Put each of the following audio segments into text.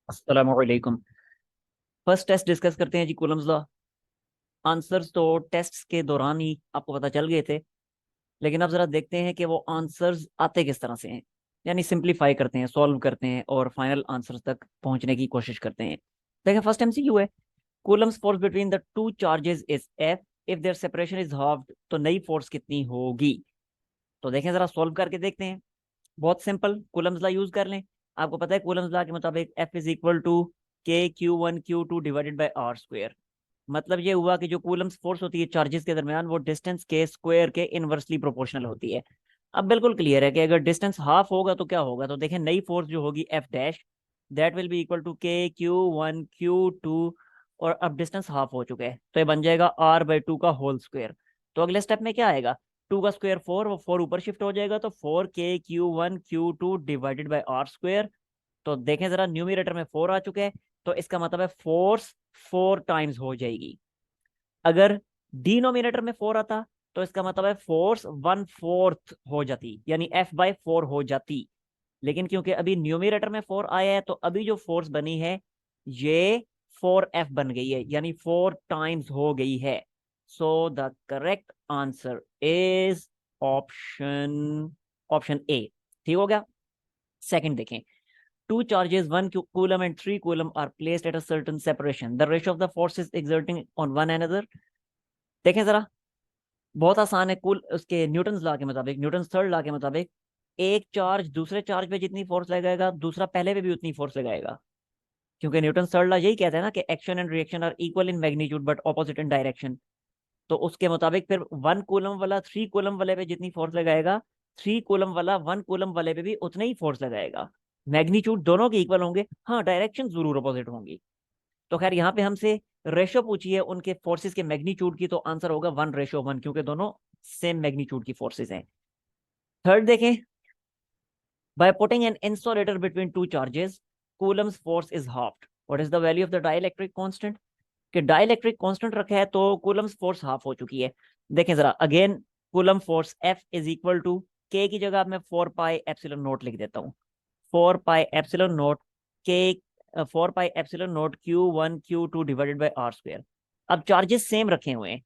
अस्सलाम वालेकुम। First test discuss करते हैं जी, कूलम्स लॉ। आंसर्स तो टेस्ट के दौरान ही आपको पता चल गए थे, लेकिन अब जरा देखते हैं कि वो आंसर्स आते किस तरह से हैं। यानी सिंपलीफाई करते हैं, सॉल्व करते हैं और फाइनल आंसर्स तक पहुंचने की कोशिश करते हैं। देखिए, फर्स्ट एमसीक्यू है। Coulomb's force between the two charges is F if their separation is halved, तो नई फोर्स कितनी होगी। तो देखें, जरा सॉल्व करके देखते हैं। बहुत सिंपल, कूलम्स लॉ यूज कर लें। आपको पता है कूलम्स लॉ के मुताबिक F is equal to K Q1 Q2 divided by r square. मतलब ये हुआ कि जो कूलम्स फोर्स होती है चार्जेस के दरमियान, वो डिस्टेंस के स्क्वायर के इनवर्सली प्रोपोर्शनल होती है। अब बिल्कुल क्लियर है कि अगर डिस्टेंस हाफ होगा तो क्या होगा। तो देखें, नई फोर्स जो होगी F dash, that will be equal to K Q1 Q2। और अब डिस्टेंस हाफ हो चुका है तो ये बन जाएगा R/2 का होल स्क्वायर। तो अगले स्टेप में क्या आएगा, 2 का स्क्वायर 4, वो 4 ऊपर शिफ्ट हो जाएगा, तो 4K Q1 Q2 divided by r square. तो देखें जरा, न्यूमरेटर में 4 आ चुके हैं, तो इसका मतलब है फोर्स 4 टाइम्स हो जाएगी। अगर डिनोमिनेटर में 4 आता तो इसका मतलब है फोर्स 1/4 हो जाती, यानी F/4 हो जाती। लेकिन क्योंकि अभी न्यूमरेटर में 4 आया है, तो अभी जो फोर्स बनी है ये 4F बन गई है, यानी 4 टाइम्स हो गई है। So the correct answer is option option A. ठीक हो गया। सेकंड देखें। Two charges, 1 coulomb and 3 coulomb are placed at a certain separation. The ratio of the forces exerting on one another. देखें जरा, बहुत आसान है। कुल उसके न्यूटन लॉ के मुताबिक, न्यूटन थर्ड लॉ के मुताबिक, एक चार्ज दूसरे चार्ज पे जितनी फोर्स लगाएगा, दूसरा पहले पे भी उतनी फोर्स लगाएगा। क्योंकि न्यूटन थर्ड लॉ यही कहता है ना कि action and reaction are equal in magnitude but opposite in direction. तो उसके मुताबिक फिर 1 कूलम वाला 3 कूलम वाले पे जितनी फोर्स लगाएगा, 3 कूलम वाला 1 कूलम वाले पे भी उतना ही फोर्स लगाएगा। मैग्नीट्यूड दोनों के इक्वल होंगे, हाँ डायरेक्शन जरूर अपोजिट होंगी। तो खैर यहाँ पे हमसे रेशो पूछी है उनके फोर्सेस के मैग्नीट्यूड की, तो आंसर होगा 1:1, क्योंकि दोनों सेम मैग्नीट्यूड की फोर्सेस हैं। थर्ड देखें। By putting an insulator between two charges, Coulomb's force is halved. What is the value of the dielectric constant. कि डाइलेक्ट्रिक कांस्टेंट रखा है तो कूलम्स फोर्स हाफ हो चुकी है। देखें जरा again, Coulomb force F is equal to K की जगह मैं 4πε0 लिख देता हूँ। 4πε0 के 4πε0 Q1 Q2 divided by r square. अब चार्जेस सेम रखे हुए हैं,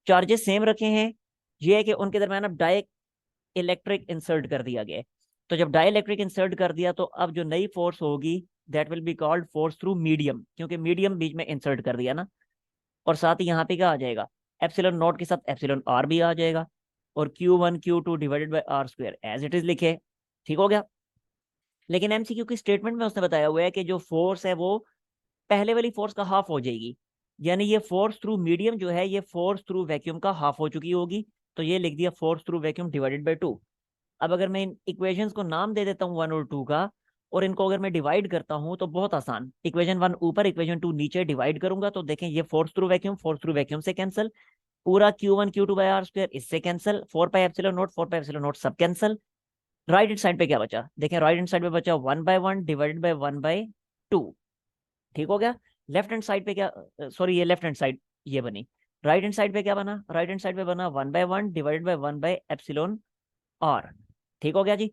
चार्जेस सेम रखे हैं। ये है कि उनके दरम्यान अब डाई इलेक्ट्रिक इंसर्ट कर दिया गया है। तो जब डाई इलेक्ट्रिक इंसर्ट कर दिया, तो अब जो नई फोर्स होगी that will be called force through medium, क्योंकि मीडियम बीच में इंसर्ट कर दिया ना। और साथ ही यहाँ पे क्या आ जाएगा, एप्सिलॉन नॉट के साथ एप्सिलॉन आर भी आ जाएगा। और Q1 Q2 divided by r square as it is लिखे। ठीक हो गया। लेकिन एमसीक्यू की स्टेटमेंट में उसने बताया हुआ है कि जो फोर्स है वो पहले वाली फोर्स का हाफ हो जाएगी। यानी ये फोर्स थ्रू मीडियम जो है, ये फोर्स थ्रू वैक्यूम का हाफ हो चुकी होगी। तो ये लिख दिया force through vacuum divided by 2। अब अगर मैं इन इक्वेशंस को नाम दे देता हूँ 1 और 2 का, और इनको अगर मैं डिवाइड करता हूँ तो बहुत आसान, इक्वेशन 1 ऊपर इक्वेशन 2 नीचे डिवाइड करूंगा तो देखें, ये फोर्स थ्रू वैक्यूम से कैंसिल, पूरा Q1 Q2 by r square इससे कैंसिल, 4πε0 4πε0 सब कैंसिल। राइट हैंड साइड पे क्या बचा, देखें राइट हैंड साइड पे बचा 1/1 डिवाइडेड बाई 1/2। ठीक हो गया। लेफ्ट हैंड साइड पे क्या, सॉरी ये लेफ्ट हैंड साइड ये बनी। राइट हैंड साइड पे क्या बना, राइट हैंड साइड पे बना 1/1 डिवाइडेड बाई 1/ε0 r। ठीक हो गया जी।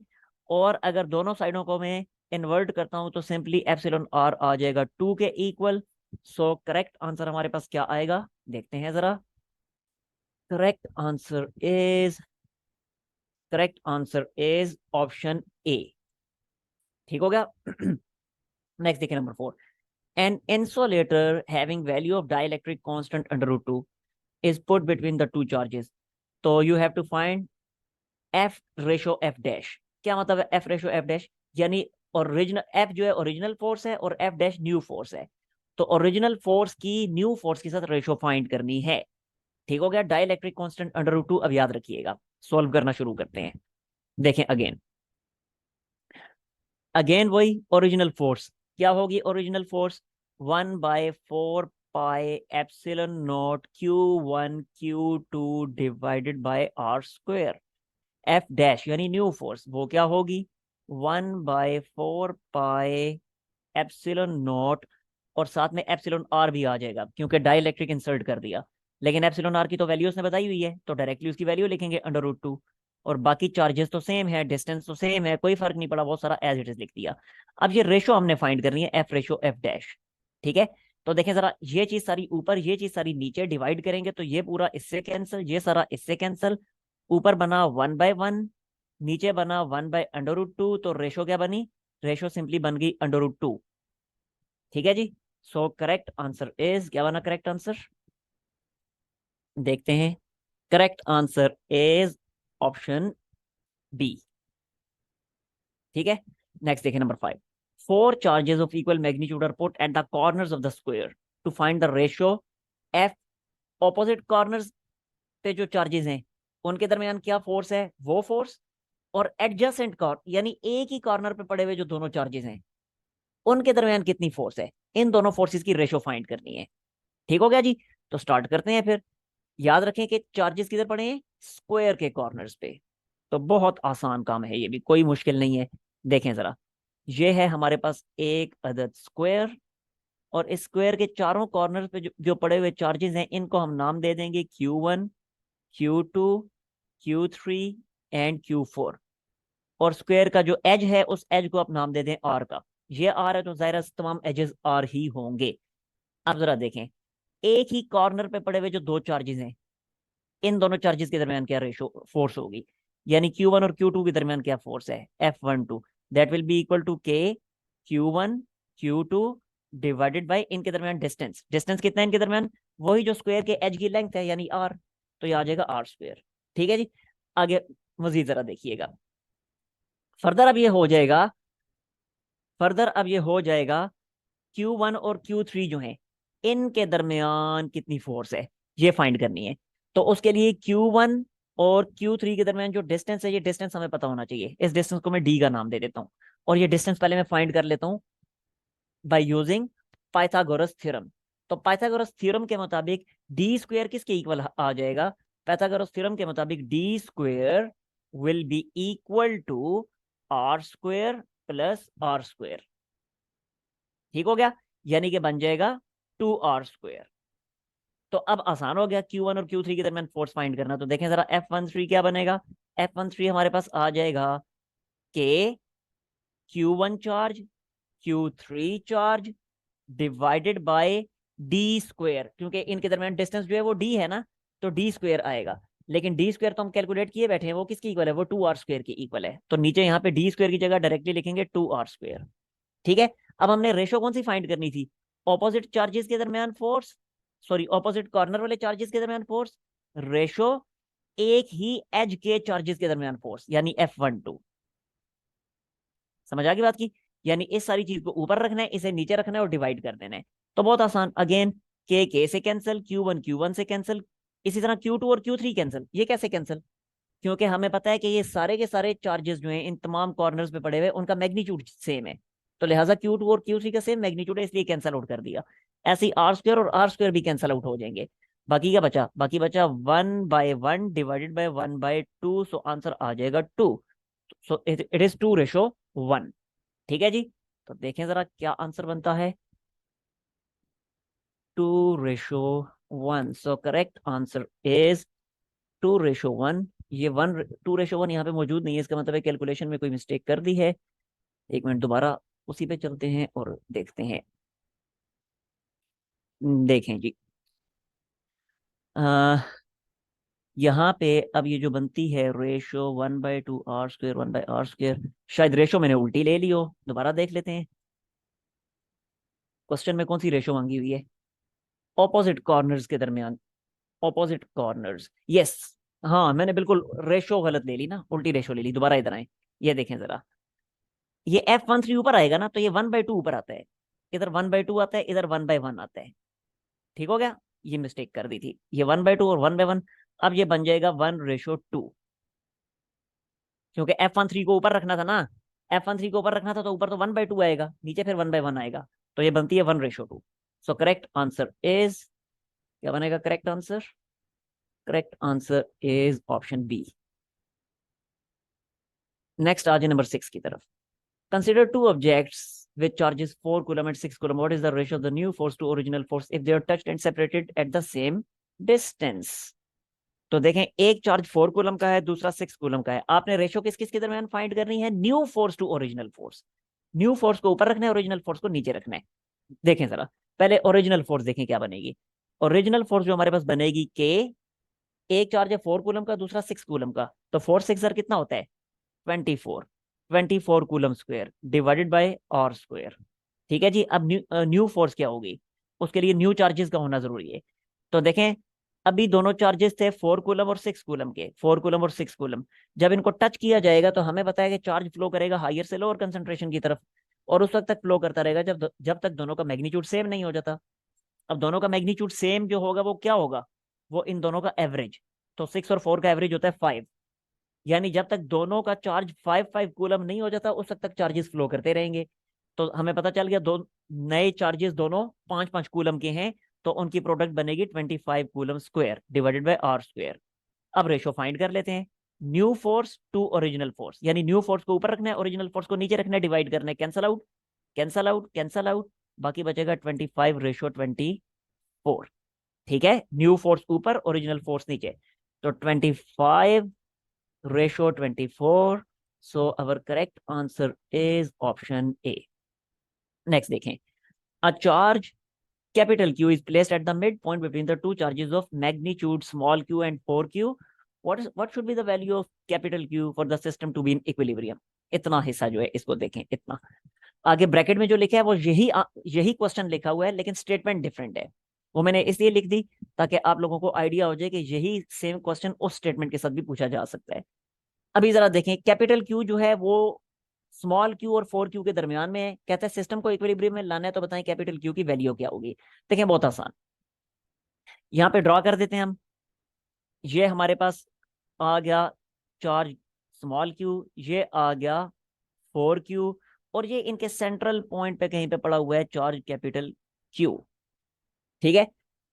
और अगर दोनों साइडों को मैं इन्वर्ट करता हूं तो सिंपली ε0 r आ जाएगा 2 के इक्वल। सो करेक्ट आंसर हमारे पास क्या आएगा, देखते हैं जरा। Correct answer is correct answer is option A. ठीक हो गया। नेक्स्ट देखिए, number 4। An insulator having value of dielectric constant √2 is put between the two charges. तो you have to find F/F dash. क्या मतलब है F/F डैश, यानी original F जो है ओरिजिनल फोर्स है और F डैश न्यू फोर्स है। तो ओरिजिनल फोर्स की न्यू फोर्स के साथ रेशो फाइंड करनी है। ठीक हो गया। डाइलेक्ट्रिक कांस्टेंट √2 अब याद रखिएगा। सॉल्व करना शुरू करते हैं। देखें अगेन, अगेन वही ओरिजिनल फोर्स। क्या होगी original force, 1/4πε0 Q1 Q2 divided by R square. F dash यानी न्यू फोर्स, वो क्या होगी 1/4πε0, और साथ में एप्सिलॉन आर भी आ जाएगा क्योंकि डाइलेक्ट्रिक इंसर्ट कर दिया। लेकिन एप्सिलॉन आर की तो वैल्यू उसने बताई हुई है, तो डायरेक्टली उसकी वैल्यू लिखेंगे √2। और बाकी चार्जेस तो सेम है, डिस्टेंस तो सेम है, कोई फर्क नहीं पड़ा, बहुत सारा एज इट इज लिख दिया। अब ये रेशो हमने फाइंड करनी है, एफ रेशो एफ डैश। ठीक है, तो देखें जरा, ये चीज सारी ऊपर, ये चीज सारी नीचे, डिवाइड करेंगे तो ये पूरा इससे कैंसिल, ये सारा इससे कैंसिल, ऊपर बना 1/1, नीचे बना 1/√2, तो रेशो क्या बनी, रेशो सिंपली बन गई √2। ठीक है जी। सो करेक्ट आंसर इज, क्या बना करेक्ट आंसर, देखते हैं। Correct answer is option B. ठीक है, नेक्स्ट देखिए number 5। Four charges of equal magnitude are put at the corners of the square to find the ratio F. Opposite corners पे जो charges हैं उनके दरमियान क्या फोर्स है, वो फोर्स, और एडजेसेंट कॉर्नर यानी एक ही कॉर्नर पे पड़े हुए जो दोनों चार्जेस हैं उनके दरमियान कितनी फोर्स है, इन दोनों फोर्सेस की रेशो फाइंड करनी है। ठीक हो गया जी। तो स्टार्ट करते हैं फिर। याद रखें कि चार्जेस किधर पड़े हैं, स्क्वायर के कॉर्नर्स पे। तो बहुत आसान काम है, ये भी कोई मुश्किल नहीं है। देखें जरा, ये है हमारे पास एक अदद स्क्वायर, और इस स्क्वायर के चारों कॉर्नर पे जो पड़े हुए चार्जेस हैं इनको हम नाम दे देंगे Q1, Q2, Q3 and Q4। और स्क्वायर का जो एज है उस एज को आप नाम दे दें R का। ये R है तो जाहिर तमाम एजेस R ही होंगे। अब जरा देखें, एक ही कॉर्नर पे पड़े हुए जो दो चार्जेस हैं इन दोनों चार्जेस के दरमियान क्या रेशो फोर्स होगी, यानी Q1 और Q2 के दरमियान क्या फोर्स है, F12, that will be equal to K Q1 Q2 divided by इनके दरमियान डिस्टेंस। डिस्टेंस कितना है इनके दरमियान, वही जो स्क्वायर के एज की लेंथ है यानी R, तो ये आ जाएगा R²। ठीक है जी। आगे मजीद जरा देखिएगा, फर्दर अब ये हो जाएगा, फर्दर अब ये हो जाएगा Q1 और Q3 जो हैं इनके दरमियान कितनी फोर्स है ये फाइंड करनी है। तो उसके लिए Q1 और Q3 के दरमियान जो डिस्टेंस है, ये डिस्टेंस हमें पता होना चाहिए। इस डिस्टेंस को मैं D का नाम दे देता हूँ, और ये डिस्टेंस पहले मैं फाइंड कर लेता हूँ बाय यूजिंग पाइथागोरस थ्योरम। तो पाइथागोरस थ्योरम के मुताबिक डी स्क्वायर किसके इक्वल आ जाएगा, पाइथागोरस थ्योरम के मुताबिक D square will be equal to R² plus R²। ठीक हो गया, यानी कि बन जाएगा 2R²। तो अब आसान हो गया Q1 और Q3 के दरमियान फोर्स फाइंड करना। तो देखें जरा, F13 क्या बनेगा, F13 हमारे पास आ जाएगा K Q1 charge Q3 charge divided by D², क्योंकि इनके दरमियान डिस्टेंस जो है वो D है ना, तो D² आएगा। लेकिन D² तो हम कैलकुलेट किए बैठे हैं, वो किसकी इक्वल है, वो 2R² के इक्वल है। तो नीचे यहाँ पे D² की जगह डायरेक्टली लिखेंगे 2R²। ठीक है, अब हमने रेशो कौन सी फाइंड करनी थी, ऑपोजिट चार्जेस के दरमियान फोर्स, सॉरी ऑपोजिट कॉर्नर वाले चार्जेस के दरमियान फोर्स, रेशो एक ही एज के चार्जेस के दरमियान फोर्स यानी F12। समझ आ गई बात की, यानी इस सारी चीज को ऊपर रखना है, इसे नीचे रखना है और डिवाइड कर देना है। तो बहुत आसान, अगेन के से कैंसिल, Q1 Q1 से कैंसिल, इसी तरह Q2 और Q3 कैंसिल। ये कैसे कैंसिल, क्योंकि हमें पता है कि ये सारे के सारे चार्जेस जो हैं इन तमाम कॉर्नर्स पे पड़े हुए उनका मैग्नीट्यूड सेम है, तो लिहाजा Q2 और Q3 का सेम मैग्नीट्यूड है, इसलिए कैंसिल आउट कर दिया। ऐसे ही R² और R² भी कैंसिल आउट हो जाएंगे। बाकी क्या बचा, बाकी बचा 1/1 डिवाइडेड बाय 1/2, सो आंसर आ जाएगा 2। So it is 2:1। ठीक है जी। तो देखें जरा क्या आंसर बनता है, 2:1। सो करेक्ट आंसर इज 2:1। ये 2:1 यहाँ पे मौजूद नहीं है, इसका मतलब है कैलकुलेशन में कोई मिस्टेक कर दी है। एक मिनट, दोबारा उसी पे चलते हैं और देखते हैं। देखें जी, आ, यहाँ पे अब ये जो बनती है रेशो 1/2R², 1/R², शायद रेशो मैंने उल्टी ले ली हो, दोबारा देख लेते हैं। क्वेश्चन में कौन सी रेशो मांगी हुई है, ऑपोजिट कॉर्नर्स के दरमियान, ऑपोजिट कॉर्नर्स, यस। हाँ मैंने बिल्कुल रेशो गलत ले ली ना, उल्टी रेशो ले ली। दोबारा इधर आए, ये देखें जरा, ये F13 ऊपर आएगा ना, तो ये 1/2 ऊपर आता है, इधर 1/2 आता है, इधर 1/1 आता है। ठीक हो गया, ये मिस्टेक कर दी थी, ये 1/2 और 1/1। अब ये बन जाएगा 1:2, क्योंकि F13 को ऊपर रखना था ना, F13 को ऊपर रखना था तो ऊपर तो 1/2 आएगा, नीचे फिर 1/1 आएगा, तो ये बनती है 1:2। सो करेक्ट आंसर इज, क्या बनेगा correct answer, correct answer is option B. Next आज नंबर 6 की तरफ। Consider two objects with charges 4 coulomb and 6 coulomb. What is the ratio of the new force to original force if they are touched and separated at the same distance? तो देखें एक charge 4 coulomb का है, दूसरा 6 coulomb का है। आपने ratio किस किस के दरमियान फाइंड करनी है? New force to original force. New force को ऊपर रखना है, ओरिजिनल फोर्स को नीचे रखना है। देखें जरा, पहले ओरिजिनल फोर्स देखें क्या बनेगी। ओरिजिनल फोर्स जो हमारे पास बनेगी के, एक चार्ज है 4 कूलम का, दूसरा 6 कूलम का, तो 4 6 कितना होता है? 24। 24 coulomb square divided by R square. ठीक है जी। अब न्यू फोर्स क्या होगी? उसके लिए न्यू चार्जेस का होना जरूरी है। तो देखें, अभी दोनों चार्जेस थे 4 कूलम और 6 कूलम के, 4 कूलम और 6 कूलम। जब इनको टच किया जाएगा तो हमें पता है कि चार्ज फ्लो करेगा हायर से लोअर कंसंट्रेशन की तरफ, और उस वक्त तक फ्लो करता रहेगा जब तक दोनों का मैग्नीट्यूड सेम नहीं हो जाता। अब दोनों का मैग्नीट्यूड सेम जो होगा वो क्या होगा? वो इन दोनों का एवरेज। तो 6 और 4 का एवरेज होता है 5। यानी जब तक दोनों का चार्ज 5 5 कूलम नहीं हो जाता उस वक्त तक चार्जेस फ्लो करते रहेंगे। तो हमें पता चल गया दो नए चार्जेस दोनों 5 5 कूलम के हैं, तो उनकी प्रोडक्ट बनेगी 25 coulomb square divided by R square. अब रेशो फाइंड कर लेते हैं। New force to original force, यानी न्यू फोर्स को ऊपर रखना है, ओरिजिनल फोर्स को नीचे रखना है, डिवाइड करना है। Cancel out, cancel out, cancel out. बाकी बचेगा 25/24। ठीक है, न्यू फोर्स ऊपर, ओरिजिनल फोर्स नीचे। तो 25/24। So our correct answer is option A. Next देखें। A charge capital Q is placed at the midpoint between the two charges of magnitude small q and 4q. What should be the value of capital Q for the system to be in equilibrium? इतना हिस्सा जो है इसको देखें, इतना आगे bracket में जो लिखा है वो यही क्वेश्चन लिखा हुआ है, लेकिन स्टेटमेंट डिफरेंट है। वो मैंने इसलिए लिख दी ताकि आप लोगों को आइडिया हो जाए कि यही सेम क्वेश्चन उस स्टेटमेंट के साथ भी पूछा जा सकता है। अभी जरा देखें, कैपिटल क्यू जो है वो स्मॉल क्यू और 4q के दरमियान में है। कहता है सिस्टम को इक्विलिब्रियम में लाना है, तो बताएं कैपिटल क्यू की वैल्यू क्या होगी। देखें बहुत आसान, यहाँ पे ड्रॉ कर देते हैं हम। ये हमारे पास आ गया चार्ज स्मॉल क्यू, ये आ गया 4q, और ये इनके सेंट्रल पॉइंट पे कहीं पे पड़ा हुआ है चार्ज कैपिटल क्यू। ठीक है,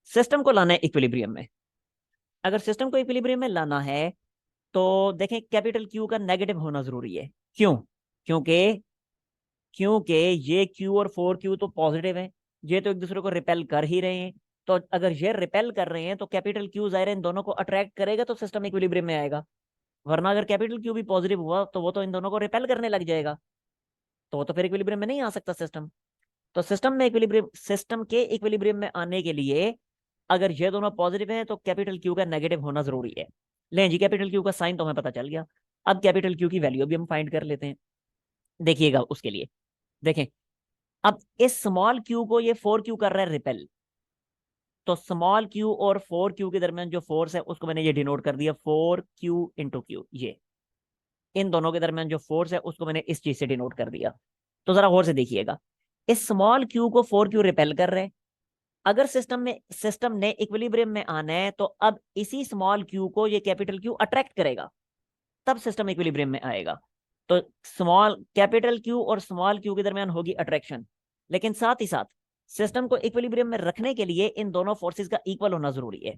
सिस्टम को लाना है इक्विलिब्रियम में। अगर सिस्टम को इक्विलिब्रियम में लाना है तो देखें कैपिटल क्यू का नेगेटिव होना जरूरी है। क्यों? क्योंकि क्योंकि ये क्यू और 4q तो पॉजिटिव है, ये तो एक दूसरे को रिपेल कर ही रहे हैं। तो अगर ये रिपेल कर रहे हैं तो कैपिटल क्यू जाहिर है इन दोनों को अट्रैक्ट करेगा, तो सिस्टम इक्विलिब्रियम में आएगा। वरना अगर कैपिटल क्यू भी पॉजिटिव हुआ तो वो तो इन दोनों को रिपेल करने लग जाएगा, तो वो तो फिर इक्विलिब्रियम में नहीं आ सकता सिस्टम। तो सिस्टम के इक्विलिब्रियम में आने के लिए अगर ये दोनों पॉजिटिव हैं तो कैपिटल क्यू का नेगेटिव होना जरूरी है। लें जी, कैपिटल क्यू का साइन तो हमें पता चल गया। अब कैपिटल क्यू की वैल्यू भी हम फाइंड कर लेते हैं। देखिएगा उसके लिए, देखें, अब इस स्मॉल क्यू को ये 4q कर रहा है रिपेल, तो स्मॉल क्यू और 4q के दरमियान जो फोर्स है उसको मैंने ये डिनोट कर दिया 4q/q। ये इन दोनों के दरमियान जो फोर्स है उसको मैंने इस चीज से डिनोट कर दिया। तो जरा गौर से देखिएगा, इस स्मॉल क्यू को 4q रिपेल कर रहे हैं। अगर सिस्टम ने इक्विलिब्रियम में आना है तो अब इसी स्मॉल क्यू को ये कैपिटल क्यू अट्रैक्ट करेगा, तब सिस्टम इक्विलिब्रियम में आएगा। तो स्मॉल कैपिटल क्यू और स्मॉल क्यू के दरमियान होगी अट्रैक्शन, लेकिन साथ ही साथ सिस्टम को इक्विलिब्रियम में रखने के लिए इन दोनों फोर्सेस का इक्वल होना जरूरी है।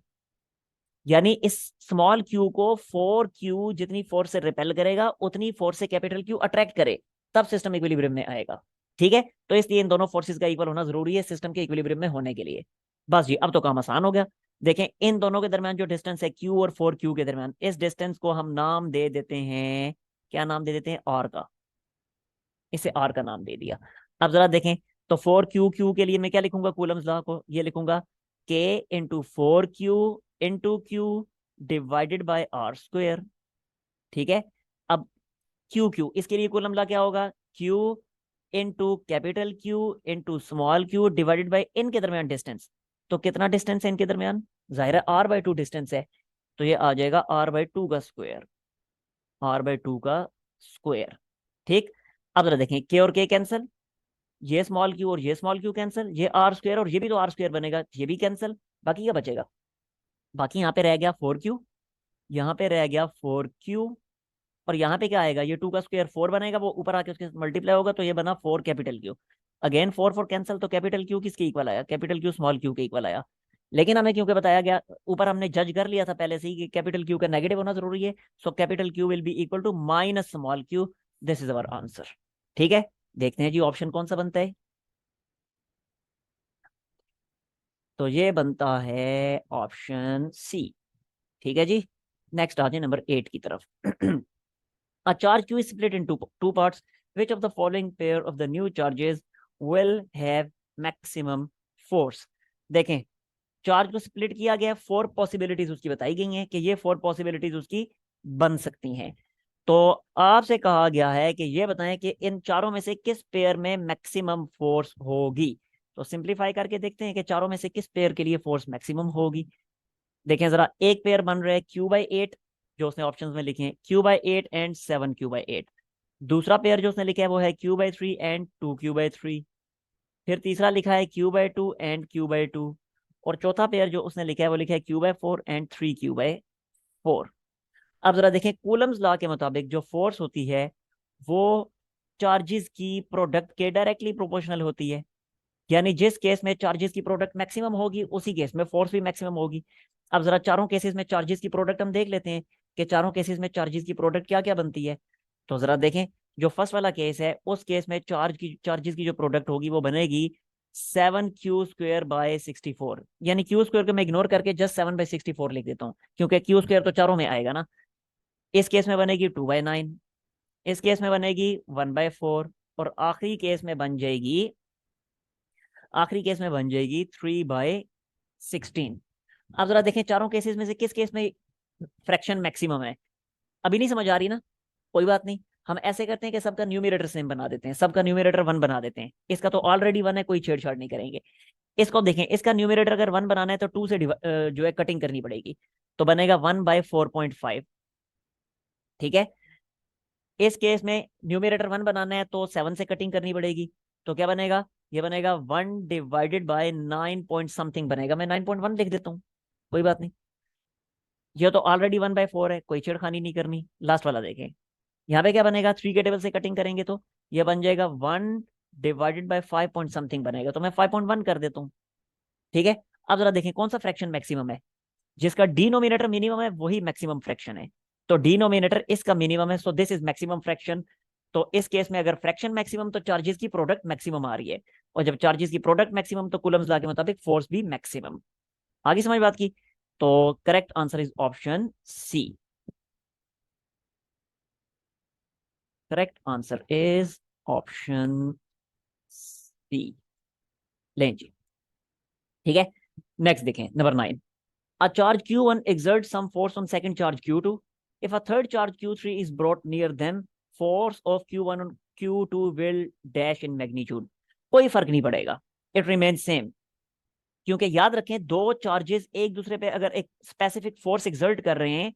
यानी इस स्मॉल क्यू को 4q जितनी फोर्स से रिपेल करेगा उतनी फोर्स से कैपिटल क्यू अट्रैक्ट करे, तब सिस्टम इक्विलिब्रियम में आएगा। ठीक है, तो इसलिए इन दोनों फोर्सेस का इक्वल होना जरूरी है सिस्टम के इक्विलिब्रियम में होने के लिए। बस जी, अब तो काम आसान हो गया। देखें, इन दोनों के दरमियान जो डिस्टेंस है q और 4q के दरमियान, इस डिस्टेंस को हम नाम दे देते हैं, क्या नाम दे देते हैं? r का। इसे r का नाम दे दिया। अब जरा देखें, तो 4q के लिए मैं क्या लिखूंगा? कूलम्स लॉ को ये लिखूंगा k into 4q into q divided by R square. ठीक है, अब q इसके लिए कूलम लॉ क्या होगा? q into capital Q into small q divided by इनके दरमियान डिस्टेंस। तो कितना डिस्टेंस है इनके दरमियान? जाहिर है r/2 डिस्टेंस है, तो ये आ जाएगा r/2 का स्क्वायर। r/2 का स्क्वायर। ठीक, अब जरा देखें, k और k कैंसिल, ये स्मॉल q और ये स्मॉल q कैंसिल, ये आर स्क्वायर और ये भी तो आर स्क्वायर बनेगा, ये भी कैंसिल। बाकी क्या बचेगा? बाकी यहाँ पे रह गया 4q, यहाँ पे रह गया 4q, और यहाँ पे क्या आएगा? ये 2 का स्क्वायर 4 बनेगा, वो ऊपर आके उसके मल्टीप्लाई होगा, तो ये बना 4 कैपिटल क्यू। अगेन 4 4 कैंसिल, तो कैपिटल क्यू किसके इक्वल आया? कैपिटल क्यू स्मॉल क्यू के इक्वल आया। लेकिन हमें क्योंकि बताया गया, ऊपर हमने जज कर लिया था पहले से ही कि कैपिटल क्यू का नेगेटिव होना जरूरी है, so capital Q will be equal to minus small Q. This is our answer. ठीक है, देखते हैं जी ऑप्शन कौन सा बनता है। तो ये बनता है ऑप्शन सी। ठीक है जी, नेक्स्ट आ जाए नंबर 8 की तरफ। A charge Q is split into two parts. Which of the following pair of the new charges will have maximum force? देखें, चार्ज को स्प्लिट किया गया, 4 पॉसिबिलिटीज उसकी बताई गई हैं कि ये 4 पॉसिबिलिटीज उसकी बन सकती हैं। तो आपसे कहा गया है कि ये बताएं कि इन चारों में से किस पेयर में मैक्सिमम फोर्स होगी। तो सिंप्लीफाई करके देखते हैं कि चारों में से किस पेयर के लिए फोर्स मैक्सिमम होगी। देखें जरा, एक पेयर बन रहा है Q/8, जो उसने ऑप्शंस में लिखे हैं Q/8 एंड 7Q/8। दूसरा पेयर जो उसने लिखा है वो है Q/3 एंड 2Q/3। फिर तीसरा लिखा है Q/2 एंड Q/2। और चौथा पेयर जो उसने लिखा है वो लिखा है Q/4 एंड 3Q/4। अब जरा देखें, कूलम्स लॉ के मुताबिक जो फोर्स होती है वो चार्जेस की प्रोडक्ट के डायरेक्टली प्रोपोर्शनल होती है। यानी जिस केस में चार्जेस की प्रोडक्ट मैक्सिमम होगी उसी केस में फोर्स भी मैक्सिमम होगी। अब जरा चारों केसेस में चार्जेस की प्रोडक्ट हम देख लेते हैं कि चारों केसेस में चार्जेस की प्रोडक्ट क्या क्या बनती है। तो जरा देखें, जो फर्स्ट वाला केस है उस केस में चार्जेस की जो प्रोडक्ट होगी वो बनेगी 7Q²/64। यानी Q² को मैं इग्नोर करके जस्ट 7/64 लिख देता हूँ, क्योंकि Q² तो चारों में आएगा ना। इस केस में बनेगी 2/9, इस केस में बनेगी 1/4, और आखिरी केस में बन जाएगी 3/16। अब जरा देखें, चारों केसेस में से किस केस में फ्रैक्शन मैक्सिमम है। अभी नहीं समझ आ रही ना, कोई बात नहीं, हम ऐसे करते हैं कि सबका न्यूमरेटर सेम बना देते हैं, सबका न्यूमरेटर 1 बना देते हैं। इसका तो ऑलरेडी 1 है, कोई छेड़छाड़ नहीं करेंगे। इसको देखें, इसका न्यूमरेटर अगर 1 बनाना है तो 2 से जो है कटिंग करनी पड़ेगी, तो बनेगा 1/4.5। ठीक है, इस केस में न्यूमरेटर 1 बनाना है तो 7 से कटिंग करनी पड़ेगी, तो क्या बनेगा, ये बनेगा 1/9 पॉइंट समथिंग बनेगा। मैं 9.1 लिख देता हूँ, कोई बात नहीं, ये तो ऑलरेडी 1/4 है, कोई छेड़खानी नहीं करनी। लास्ट वाला देखें, यहाँ पे क्या बनेगा, 3 के टेबल से कटिंग करेंगे तो ये बन जाएगा 1/5 पॉइंट समथिंग बनेगा, तो मैं 5.1 कर देता हूँ। ठीक है, अब जरा देखें कौन सा फ्रैक्शन मैक्सिमम है। जिसका डिनोमिनेटर मिनिमम है वही मैक्सिमम फ्रैक्शन है। तो डिनोमिनेटर इसका मिनिमम है, so this is maximum fraction. तो इस केस में अगर फ्रैक्शन मैक्सिमम तो चार्जेस की प्रोडक्ट मैक्सिमम आ रही है, और जब चार्जेस की प्रोडक्ट मैक्सिमम तो कूलम्स लॉ के मुताबिक फोर्स भी मैक्सिमम। आगे समझ बात की। तो correct answer is option C. Correct answer is option C. लें जी, ठीक है, नेक्स्ट देखें number 9। A charge Q1 exerts some force on second charge Q2. If a third charge Q3 is brought near them, force of Q1 on Q2 will dash in magnitude. कोई फर्क नहीं पड़ेगा, it remains same. क्योंकि याद रखें, दो charges एक दूसरे पे अगर एक स्पेसिफिक फोर्स एक्सर्ट कर रहे हैं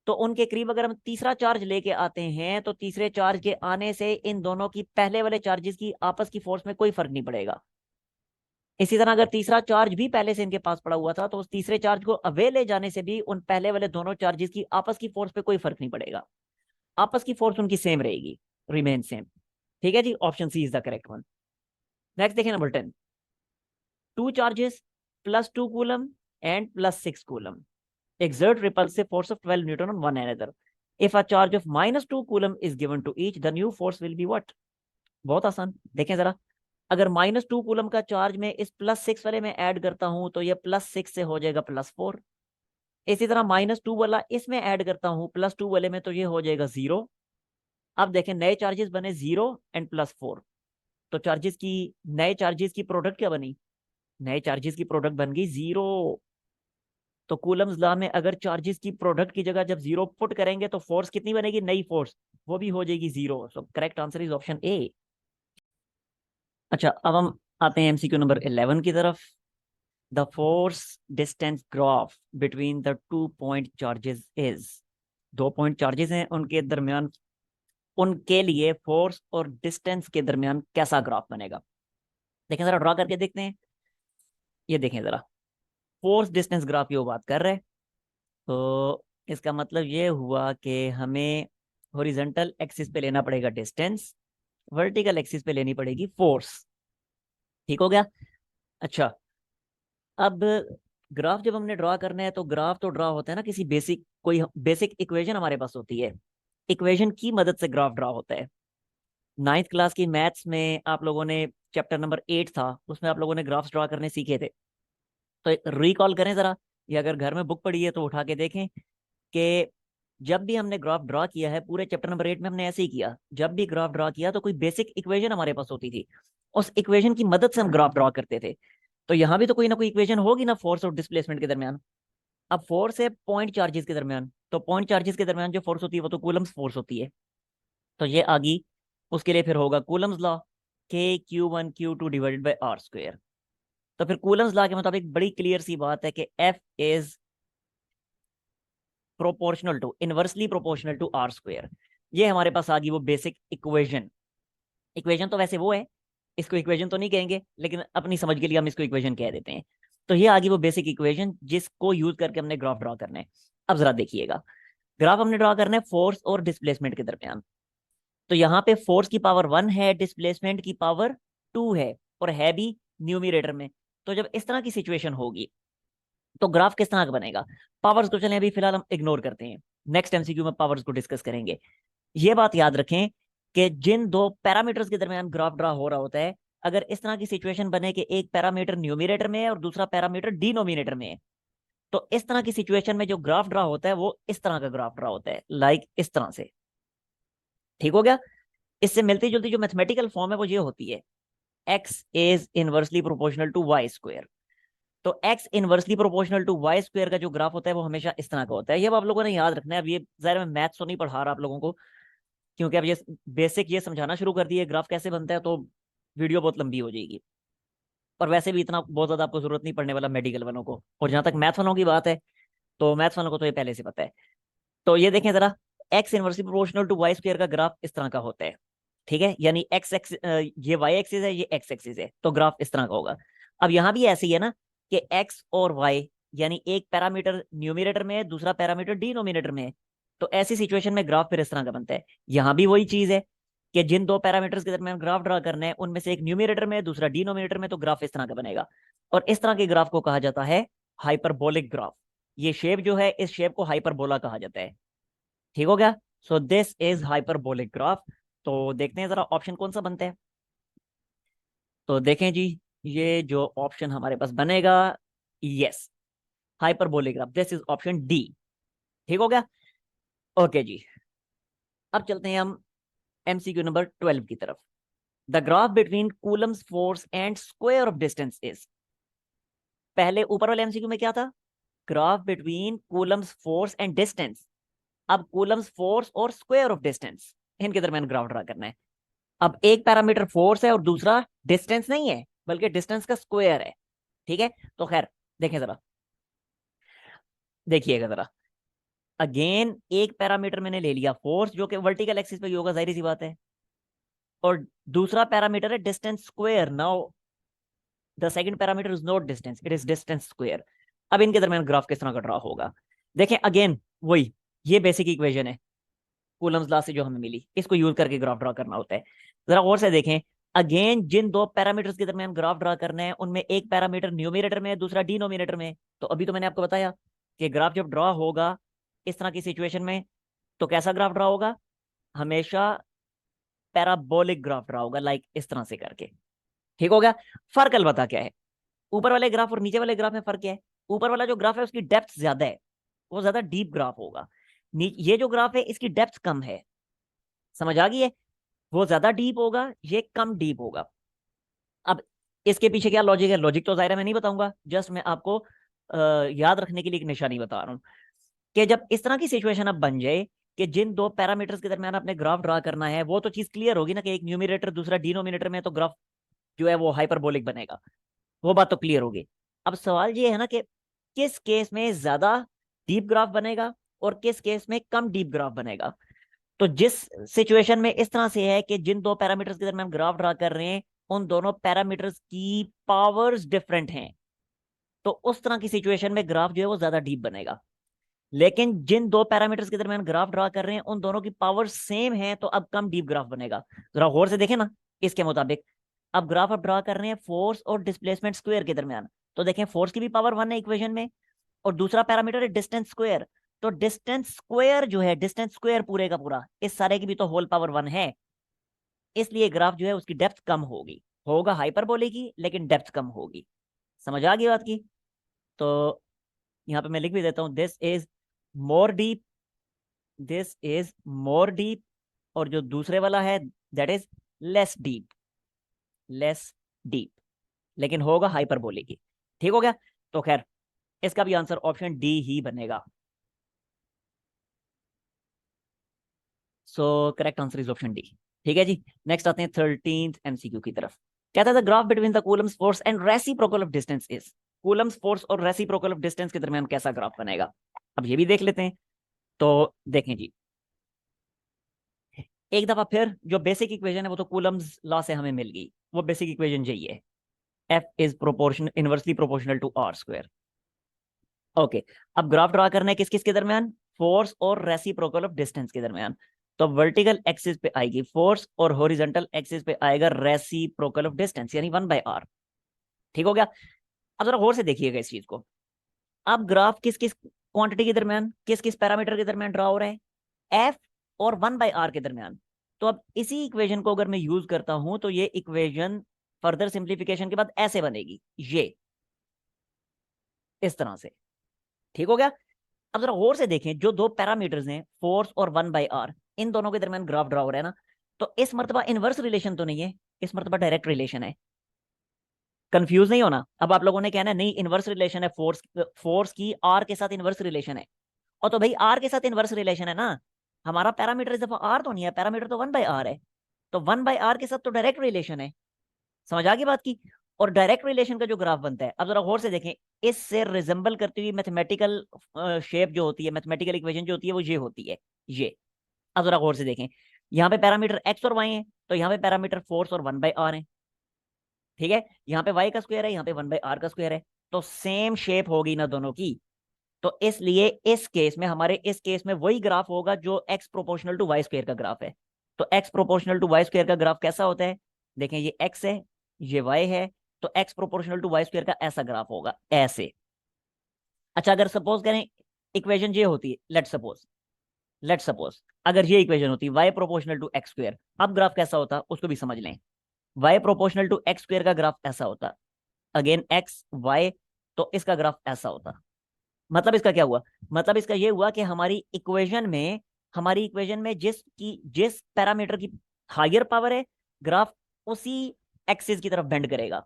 तो उनके करीब अगर हम तीसरा चार्ज लेके आते हैं तो तीसरे चार्ज के आने से इन दोनों की पहले वाले चार्जेस की आपस की फोर्स में कोई फर्क नहीं पड़ेगा। इसी तरह अगर तीसरा चार्ज भी पहले से इनके पास पड़ा हुआ था तो उस तीसरे चार्ज को अवे ले जाने से भी उन पहले वाले दोनों चार्जेस की आपस की फोर्स पे कोई फर्क नहीं पड़ेगा, आपस की फोर्स उनकी सेम रहेगी, रिमेन सेम। ठीक है ji, option C is the correct one. Next देखें number 10। Two charges +2 coulomb and +6 coulomb exert repulsive force of 12 Newton on one another. If a charge of -2 coulomb is given to each, the new force will be what? बहुत आसान, देखें जरा, अगर -2 coulomb का charge में इस +6 वाले में ऐड करता हूं तो ये +6 से हो जाएगा +4। इसी तरह -2 वाला इसमें ऐड करता हूं +2 वाले में तो ये हो जाएगा 0। अब देखें, नए चार्जेस बने 0 एंड +4, तो नए चार्जेस की प्रोडक्ट क्या बनी, नए चार्जेस की प्रोडक्ट बन गई 0। तो कूलम्स लॉ में अगर चार्जेस की प्रोडक्ट की जगह जब 0 पुट करेंगे तो फोर्स कितनी बनेगी, नई फोर्स, वो भी हो जाएगी 0। सो करेक्ट आंसर इज ऑप्शन ए। अच्छा, अब हम आते हैं एमसीक्यू नंबर 11 की तरफ। The force distance graph between the 2 point charges is. 2 point charges हैं, उनके दरमियान, उनके लिए फोर्स और डिस्टेंस के दरमियान कैसा ग्राफ बनेगा। देखें जरा, ड्रॉ करके देखते हैं। ये देखें जरा, फोर्स डिस्टेंस ग्राफ की वो बात कर रहे हैं, तो इसका मतलब ये हुआ कि हमें हॉरिजॉन्टल एक्सिस पे लेना पड़ेगा डिस्टेंस, वर्टिकल एक्सिस पे लेनी पड़ेगी फोर्स। ठीक हो गया। अच्छा, अब ग्राफ जब हमने ड्रॉ करना है तो ग्राफ तो ड्रॉ होता है ना किसी कोई बेसिक इक्वेशन हमारे पास होती है, इक्वेशन की मदद से ग्राफ ड्रॉ होता है। 9th क्लास की मैथ्स में आप लोगों ने चैप्टर नंबर 8 था, उसमें आप लोगों ने ग्राफ्स ड्रॉ करने सीखे थे, तो रिकॉल करें जरा या अगर घर में बुक पड़ी है तो उठा के देखें कि जब भी हमने ग्राफ ड्रा किया है पूरे चैप्टर नंबर 8 में हमने ऐसे ही किया। जब भी ग्राफ ड्रा किया तो कोई बेसिक इक्वेशन हमारे पास होती थी, उस इक्वेशन की मदद से हम ग्राफ ड्रा करते थे। तो यहाँ भी तो कोई ना कोई इक्वेशन होगी ना फोर्स और डिस्प्लेसमेंट के दरमियान। अब फोर्स है पॉइंट चार्जेस के दरमियान, तो पॉइंट चार्जेस के दरमियान जो फोर्स होती है वो तो कूलम्स फोर्स होती है। तो ये आ गई, उसके लिए फिर होगा Coulomb's law, K Q1 Q2 / R²। तो फिर कूलम्स लॉ के मुताबिक बड़ी क्लियर सी बात है कि F is proportional to, inversely proportional to R²। ये हमारे पास आ गई वो बेसिक इक्वेशन। इक्वेशन तो वैसे वो है, इसको इक्वेशन तो नहीं कहेंगे लेकिन अपनी समझ के लिए हम इसको इक्वेशन कह देते हैं। तो ये आ गई वो बेसिक इक्वेशन जिसको यूज करके हमने ग्राफ ड्रा करना है। अब जरा देखिएगा, ग्राफ हमने ड्रा करना है फोर्स और डिस्प्लेसमेंट के दरमियान। तो यहाँ पे फोर्स की पावर 1 है, डिस्प्लेसमेंट की पावर 2 है, और है भी न्यूमिरेटर में। तो जब इस तरह की सिचुएशन होगी तो ग्राफ किस तरह का बनेगा। पावर्स को चलें अभी फिलहाल हम इग्नोर करते हैं, नेक्स्ट एमसीक्यू में पावर्स को डिस्कस करेंगे। ये बात याद रखें कि जिन दो पैरामीटर्स के दरमियान ग्राफ ड्रा हो रहा होता है, अगर इस तरह की सिचुएशन बने कि एक पैरामीटर न्यूमिरेटर में है और दूसरा पैरामीटर डिनोमिनेटर में है, तो इस तरह की सिचुएशन में जो ग्राफ ड्रा होता है वो इस तरह का ग्राफ ड्रा होता है, लाइक इस तरह से। ठीक हो गया। इससे मिलती जुलती जो मैथमेटिकल फॉर्म है वो ये होती है, x is inversely proportional to y²। तो x inversely proportional to y² का जो ग्राफ होता है वो हमेशा इस तरह का होता है। ये अब आप लोगों ने याद रखना है। अब ये ज़ाहिर मैं मैथ्स तो नहीं पढ़ा रहा आप लोगों को, क्योंकि अब ये बेसिक ये समझाना शुरू कर दिए ग्राफ कैसे बनता है तो वीडियो बहुत लंबी हो जाएगी। और वैसे भी इतना बहुत ज़्यादा आपको जरूरत नहीं पड़ने वाला मेडिकल वालों को। और जहाँ तक मैथ वालों की बात है तो मैथ्स वालों को तो ये पहले से पता है। तो ये देखें जरा, x inversely proportional to y² का ग्राफ इस तरह का होता है। ठीक है, यानी एक्स एक्स ये y एक्सिस है, ये x एक्सिस है, तो ग्राफ इस तरह का होगा। अब यहाँ भी ऐसे ही है ना कि x और y, यानी एक पैरामीटर न्यूमिनेटर में है, दूसरा पैरामीटर डिनोमिनेटर में है। तो ऐसी सिचुएशन में ग्राफ फिर इस तरह का बनता है। यहाँ भी वही चीज है कि जिन दो पैरामीटर्स के दरमियान ग्राफ ड्रा करना है उनमें से एक न्यूमिनेटर में है, दूसरा डिनोमिनेटर में, तो ग्राफ इस तरह का बनेगा। और इस तरह के ग्राफ को कहा जाता है हाइपरबोलिक ग्राफ। ये शेप जो है, इस शेप को हाइपरबोला कहा जाता है। ठीक हो गया। So this is hyperbolic graph. तो देखते हैं जरा ऑप्शन कौन सा बनता है। तो देखें जी, ये जो ऑप्शन हमारे पास बनेगा, yes, hyperbolic graph, this is option D. ठीक हो गया। ओके जी, अब चलते हैं हम एमसीक्यू नंबर 12 की तरफ। The graph between Coulomb's force and square of distance is. पहले ऊपर वाले एमसीक्यू में क्या था, graph between Coulomb's force and distance. अब कूलम्स फोर्स और स्क्वायर ऑफ डिस्टेंस, इनके दरमियान ग्राफ ड्रा करना है। अब एक पैरामीटर फोर्स है और दूसरा डिस्टेंस नहीं है बल्कि डिस्टेंस का स्क्वायर है। ठीक है, तो खैर देखें जरा, देखिएगा जरा, अगेन एक पैरामीटर मैंने ले लिया फोर्स जो कि वर्टिकल एक्सिस पे होगा, जाहिर सी बात है, और दूसरा पैरामीटर है distance square. Now the second parameter is not distance, it is distance square. अब इनके दरमियान ग्राफ किस तरह का ड्रा होगा। देखें अगेन वही, ये बेसिक इक्वेशन है कूलम्स लॉ से जो हमें मिली, इसको यूज करके ग्राफ ड्रा करना होता है। जरा गौर से देखें, अगेन जिन दो पैरामीटर्स के दरमियान ग्राफ ड्रा करना है उनमें एक पैरामीटर न्यूमिनेटर में है, दूसरा डिनोमिनेटर में है। तो अभी तो मैंने आपको बताया कि ग्राफ जब ड्रा होगा इस तरह की सिचुएशन में तो कैसा ग्राफ ड्रा होगा, हमेशा पैराबोलिक ग्राफ ड्रा होगा, लाइक इस तरह से करके। ठीक हो गया। फर्क अलबत्ता क्या है, ऊपर वाले ग्राफ और नीचे वाले ग्राफ में फर्क क्या है। ऊपर वाला जो ग्राफ है उसकी डेप्थ ज्यादा है, वो ज्यादा डीप ग्राफ होगा। ये जो ग्राफ है इसकी डेप्थ कम है। समझ आ गई है, वो ज्यादा डीप होगा, ये कम डीप होगा। अब इसके पीछे क्या लॉजिक है, लॉजिक तो जाहिर है मैं नहीं बताऊंगा, जस्ट मैं आपको याद रखने के लिए एक निशानी बता रहा हूँ कि जब इस तरह की सिचुएशन अब बन जाए कि जिन दो पैरामीटर्स के दरमियान आपने ग्राफ ड्रा करना है, वो तो चीज क्लियर होगी ना कि एक न्यूमिनेटर दूसरा डिनोमिनेटर में, तो ग्राफ जो है वो हाइपरबोलिक बनेगा, वो बात तो क्लियर होगी। अब सवाल ये है ना कि किस केस में ज्यादा डीप ग्राफ बनेगा और किस केस में कम डीप ग्राफ बनेगा। तो जिस सिचुएशन में इस तरह से है कि जिन दो पैरामीटर्स के दरमियान ग्राफ ड्रा कर रहे हैं उन दोनों पैरामीटर्स की पावर्स डिफरेंट हैं, तो उस तरह की सिचुएशन में ग्राफ जो है वो ज्यादा डीप बनेगा। लेकिन जिन दो पैरामीटर्स के दरमियान ग्राफ ड्रा कर रहे हैं उन दोनों की पावर सेम है, तो अब कम डीप ग्राफ बनेगा। जरा गौर से देखें ना, इसके मुताबिक अब ग्राफ आप ड्रा कर रहे हैं फोर्स और डिस्प्लेसमेंट स्क्वायर के दरमियान। तो देखें फोर्स की भी पावर 1 है इक्वेशन में, और दूसरा पैरामीटर है डिस्टेंस स्क्वायर। तो डिस्टेंस स्क्वायर जो है, डिस्टेंस स्क्वायर पूरे का पूरा, इस सारे की भी तो होल पावर 1 है, इसलिए ग्राफ जो है उसकी डेप्थ कम होगी, हाइपरबोलिक की लेकिन डेप्थ कम होगी। समझ आ गई बात की। तो यहाँ पे मैं लिख भी देता हूँ, this is more deep, this is more deep, और जो दूसरे वाला है that is less deep, less deep, लेकिन होगा हाइपरबोलिक ही। ठीक हो गया। तो खैर इसका भी आंसर ऑप्शन डी ही बनेगा। सो correct answer is option D. ठीक है जी। नेक्स्ट आते हैं 13th एमसीक्यू की तरफ। कहता है the graph between the Coulomb's force and reciprocal of distance is. Coulomb's force और रेसिप्रोकल ऑफ डिस्टेंस के दरमियान कैसा ग्राफ बनेगा। अब ये भी देख लेते हैं। तो देखें जी, एक दफा फिर जो बेसिक इक्वेशन है वो तो कूलम्स लॉ से हमें मिल गई। वो बेसिक इक्वेशन यही है, F is proportion inversely proportional to R square. Okay, अब ग्राफ ड्रा करना है किस किस के दरमियान, फोर्स और रेसिप्रोकल ऑफ डिस्टेंस के दरमियान। तो वर्टिकल एक्सिस पे आएगी फोर्स और हॉरिजॉन्टल एक्सिस पे आएगा रेसिप्रोकल ऑफ डिस्टेंस, यानी 1/r। ठीक हो गया। अब जरा गौर से देखिएगा इस चीज को। अब ग्राफ किस किस क्वांटिटी के दरमियान, किस किस पैरामीटर के दरमियान ड्रा हो रहा है, एफ और 1/r के दरमियान। तो अब इसी इक्वेशन को अगर मैं यूज करता हूं तो ये इक्वेशन फर्दर सिंप्लीफिकेशन के बाद ऐसे बनेगी, ये इस तरह से। ठीक हो गया। अब जरा गौर से देखें, जो दो पैरामीटर्स हैं फोर्स और 1/r, इन दोनों के दरमियान ग्राफ ड्रा हो रहा है ना, तो इस मर्तबा इनवर्स रिलेशन तो नहीं है, इस मर्तबा डायरेक्ट रिलेशन है। कंफ्यूज नहीं होना। अब आप लोगों ने कहना है नहीं इनवर्स रिलेशन है, फोर्स फोर्स की आर के साथ इनवर्स रिलेशन है। और तो भाई आर के साथ इनवर्स रिलेशन है ना, हमारा पैरामीटर इस दफा आर तो नहीं है, पैरामीटर तो 1/r है। तो 1/r के साथ तो डायरेक्ट रिलेशन है। समझ आ गई बात की। और डायरेक्ट रिलेशन का जो ग्राफ बनता है, अब जरा गौर से देखें, इससे रिजेंबल करती हुई मैथमेटिकल शेप जो होती है, मैथमेटिकल इक्वेशन जो होती है वो ये होती है, ये। अब जरा गौर से देखें, यहाँ पे पैरामीटर एक्स और वाई है, तो यहाँ पे पैरामीटर फोर्स और 1/r है। ठीक है, यहाँ पे वाई का स्क्वायर है, यहाँ पे 1/r का स्क्वायर है। तो सेम शेप होगी ना दोनों की। तो इसलिए इस केस में, हमारे इस केस में वही ग्राफ होगा जो X proportional to Y square का ग्राफ है। तो X proportional to Y square का ग्राफ कैसा होता है, देखें ये एक्स है, ये वाई है, तो X proportional to Y square का ऐसा ग्राफ होगा, ऐसे। अच्छा, अगर सपोज करें इक्वेशन ये होती है, लेट सपोज अगर ये इक्वेशन होती है Y proportional to X square, अब ग्राफ कैसा होता उसको भी समझ लें। Y proportional to X square का ग्राफ ऐसा होता, अगेन एक्स वाई, तो इसका ग्राफ ऐसा होता। मतलब इसका क्या हुआ, मतलब इसका ये हुआ कि हमारी इक्वेशन में जिस पैरामीटर की हायर पावर है, ग्राफ उसी एक्सिस की तरफ बेंड करेगा।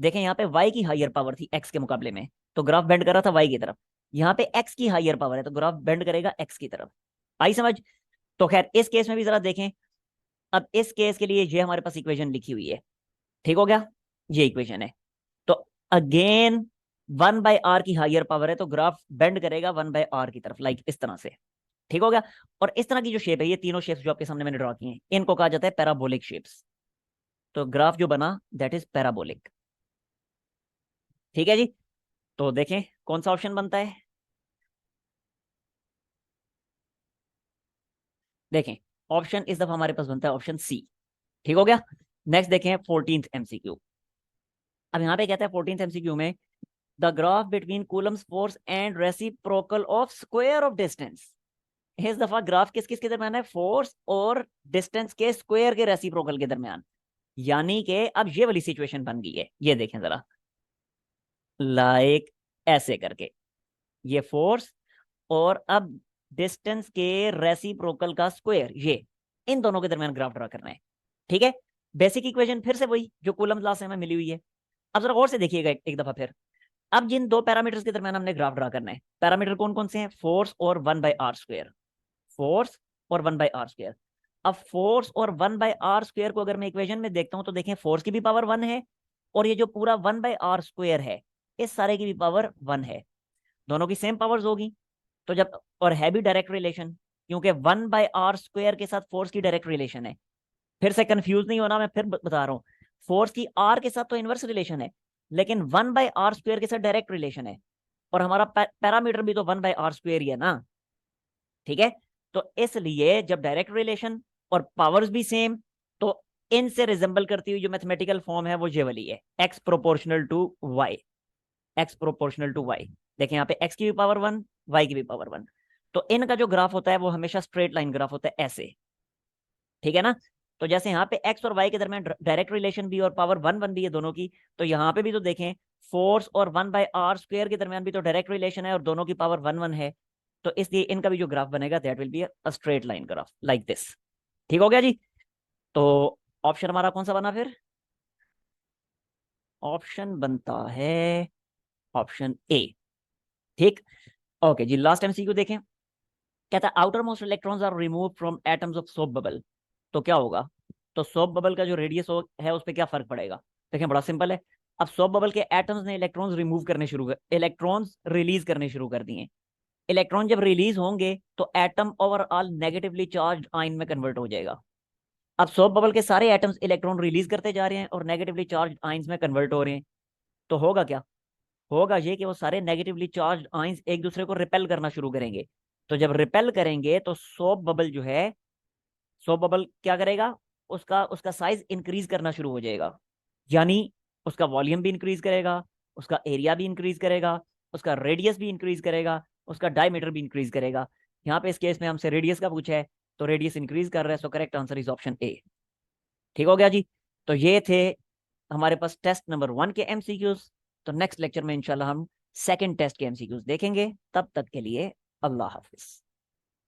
देखें यहाँ पे y की हायर पावर थी x के मुकाबले में, तो ग्राफ बेंड कर रहा था y की तरफ। यहाँ पे x की हायर पावर है तो ग्राफ बेंड करेगा x की तरफ। आई समझ। तो खैर इस केस में भी जरा देखें। अब इस केस के लिए ये हमारे पास इक्वेशन लिखी हुई है। ठीक हो गया, ये इक्वेशन है। तो अगेन 1/r की हायर पावर है तो ग्राफ बेंड करेगा 1/r की तरफ, लाइक इस तरह से। ठीक हो गया। और इस तरह की जो शेप है, ये तीनों शेप्स जो आपके सामने मैंने ड्रॉ किए हैं, इनको कहा जाता है पैराबोलिक शेप्स। तो ग्राफ जो बना दैट इज पैराबोलिक। ठीक है जी। तो देखें कौन सा ऑप्शन बनता है। देखें, ऑप्शन इस दफा हमारे पास बनता है ऑप्शन सी। ठीक हो गया। नेक्स्ट देखें 14th एमसीक्यू। अब यहाँ पे कहता है 14th एमसीक्यू में, the graph between Coulomb's force and reciprocal of square of distance. इस दफा ग्राफ किस किस के दरमियान है, फोर्स और डिस्टेंस के स्क्वायर के रेसिप्रोकल के दरमियान। यानी कि अब ये वाली सिचुएशन बन गई है, ये देखें जरा, लाइक ऐसे करके, ये फोर्स और अब डिस्टेंस के रेसिप्रोकल का स्क्वायर, ये इन दोनों के दरमियान ग्राफ ड्रा करना है। ठीक है। बेसिक इक्वेशन फिर से वही जो कूलम्स लॉ से हमें मिली हुई है। अब जरा और से देखिएगा एक दफा फिर। अब जिन दो पैरामीटर्स के दरमियान हमने ग्राफ ड्रा करना है, पैरामीटर कौन कौन से हैं, फोर्स और 1/r स्क्वायर, फोर्स और 1/r स्क्वायर। अब फोर्स और 1/r स्क्वायर को अगर मैं इक्वेशन में देखता हूं तो देखें फोर्स की भी पावर 1 है, और ये जो पूरा 1/r स्क्वायर है इस सारे की भी पावर 1 है। दोनों की सेम पावर्स होगी। तो जब, और है भी डायरेक्ट रिलेशन, क्योंकि 1/r स्क्वायर के साथ फोर्स की डायरेक्ट रिलेशन है। फिर से कंफ्यूज नहीं होना, मैं फिर बता रहा हूँ, फोर्स की r के साथ तो इनवर्स रिलेशन है, लेकिन 1/r स्क्वायर के साथ डायरेक्ट रिलेशन है। और हमारा पैरामीटर भी तो 1/r स्क्वायर ही है ना। ठीक है। तो इसलिए जब डायरेक्ट रिलेशन और पावर्स भी सेम, तो इनसे रिजेंबल करती हुई जो मैथमेटिकल फॉर्म है वो ये वाली है, x proportional to Y, X proportional to Y. देखें यहाँ पे x की भी पावर 1, y की भी पावर 1। तो इनका जो ग्राफ होता है वो हमेशा स्ट्रेट लाइन ग्राफ होता है, ऐसे। ठीक है ना। तो जैसे यहाँ पे एक्स और वाई के दरमियान डायरेक्ट रिलेशन भी और पावर 1 1 भी है दोनों की, तो यहाँ पे भी तो देखें फोर्स और 1/r² के दरमियान भी तो डायरेक्ट रिलेशन है और दोनों की पावर 1 1 है। तो इसलिए इनका भी जो ग्राफ बनेगा that will be a straight line graph like this. ठीक हो गया जी। तो ऑप्शन हमारा कौन सा बना फिर? ऑप्शन बनता है ऑप्शन ए। ठीक। ओके जी, लास्ट एमसीक्यू देखें। कहता है outermost electrons are remove from atoms of soap bubble. तो क्या होगा? तो सोप बबल का जो रेडियस है उस पर क्या फर्क पड़ेगा? देखें बड़ा सिंपल है। अब सोप बबल के एटम्स ने इलेक्ट्रॉन्स रिमूव करने शुरू कर, इलेक्ट्रॉन्स रिलीज करने शुरू कर दिए। इलेक्ट्रॉन जब रिलीज होंगे तो atom overall negatively charge ion में कन्वर्ट हो जाएगा। अब सोप बबल के सारे एटम्स इलेक्ट्रॉन रिलीज करते जा रहे हैं और नेगेटिवली चार्ज आयंस में कन्वर्ट हो रहे हैं। तो होगा क्या? होगा ये कि वो सारे नेगेटिवली चार्ज आयंस एक दूसरे को रिपेल करना शुरू करेंगे। तो जब रिपेल करेंगे तो सोप बबल जो है, सोप बबल क्या करेगा? उसका उसका साइज इंक्रीज करना शुरू हो जाएगा। यानी उसका वॉल्यूम भी इंक्रीज करेगा, उसका एरिया भी इंक्रीज करेगा, उसका रेडियस भी इंक्रीज करेगा, उसका डायमीटर भी इंक्रीज करेगा। यहाँ पे इस केस में हमसे रेडियस का पूछा है, तो रेडियस इंक्रीज कर रहा है, सो correct answer is option A. ठीक हो गया जी। तो ये थे हमारे पास टेस्ट नंबर 1 के एमसीक्यूज। तो नेक्स्ट लेक्चर में इंशाल्लाह हम सेकंड टेस्ट के एमसीक्यूज देखेंगे। तब तक के लिए अल्लाह हाफिज।